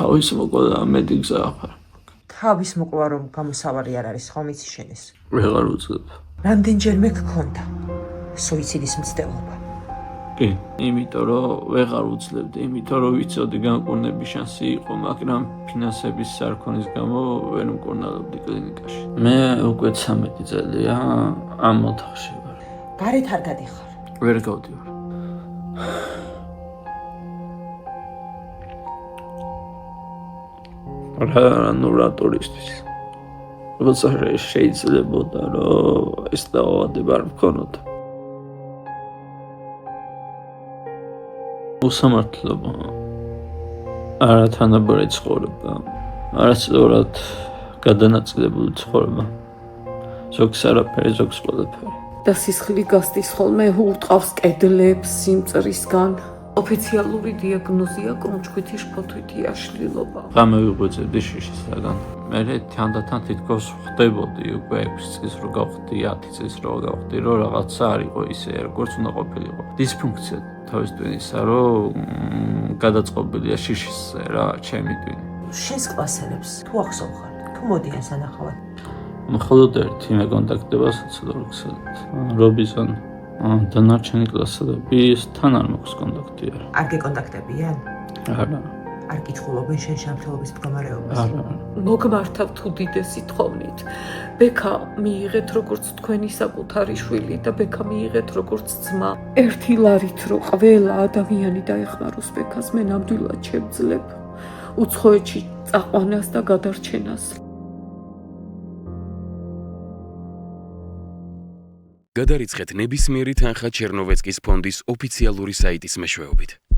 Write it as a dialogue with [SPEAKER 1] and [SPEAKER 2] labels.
[SPEAKER 1] თავის მოკლა მედი გზა ახარ.
[SPEAKER 2] თავის მოკლა რომ გამოსავალი არ არის ხომ იცი შენის?
[SPEAKER 1] ვეღარ უძლებ.
[SPEAKER 2] რამდენჯერმე გქონდა სუიციდის მცდელობა?
[SPEAKER 1] კი, იმიტომ რომ ვეღარ უძლებდი, იმიტომ რომ ვიცოდი განკურნების შანსი იყო, მაგრამ ფინანსების სარქონის გამო ვერ მკურნალობდი კლინიკაში. მე უკვე 13 წელია ამ ოთახში ვარ.
[SPEAKER 2] გარეთ არ გადიხარ?
[SPEAKER 1] ვერ გავდივარ. რა ტურისტის. როცა შეიძლებოდა რომ ეს დაავადება არ მქონოდა. უსამართლობა, არათანაბარი ცხოვრება, არასწორად გადანაწილებული ცხოვრება. ზოგს არაფერი, ზოგს ყველაფერი.
[SPEAKER 3] და სისხლი გასდის ხოლმე ურტყავს კედლებს სიმწრისგან. ოფიციალური დიაგნოზია კრუნჩქვითი შფოთვითი აშლილობა.
[SPEAKER 1] ღამე ვიღვიძებდი შიშისაგან. მე თანდათან თითქოს ხვდებოდი უკვე 6 წლის რო გავხდი, 10 წლის რო გავხდი, რომ რაღაცა არ იყო ისე, როგორც უნდა ყოფილიყო. დისფუნქცია თავის ტვინისა, რომ გადაწყობილია შიშისზე რა, ჩემი ტვინი.
[SPEAKER 2] შენს კლასელებს თუ ახსოვხარ, თუ მოდიან სანახავად?
[SPEAKER 1] მხოლოდ ერთი მე კონტაქტდება სოციოლოგიასთან. რობიზონ დანარჩენი კლასელები თან არ მაქვს კონტაქტი არა.
[SPEAKER 2] არ გეკონტაქტებიან?
[SPEAKER 1] არა.
[SPEAKER 2] არ კითხულობენ შენ შემთხვევების მდგომარეობას?
[SPEAKER 1] არა.
[SPEAKER 3] მოგმართავთ უდიდესი თხოვნით. ბექა მიიღეთ როგორც თქვენი საკუთარი შვილი და ბექა მიიღეთ როგორც ძმა. ერთი ლარით რო ყველა ადამიანი დაეხმაროს ბექას, მე ნამდვილად შევძლებ უცხოეთში წაყვანას და გადარჩენას.
[SPEAKER 4] გადარიცხეთ ნებისმიერი თანხა ჩერნოვეცკის ფონდის ოფიციალური საიტის მეშვეობით.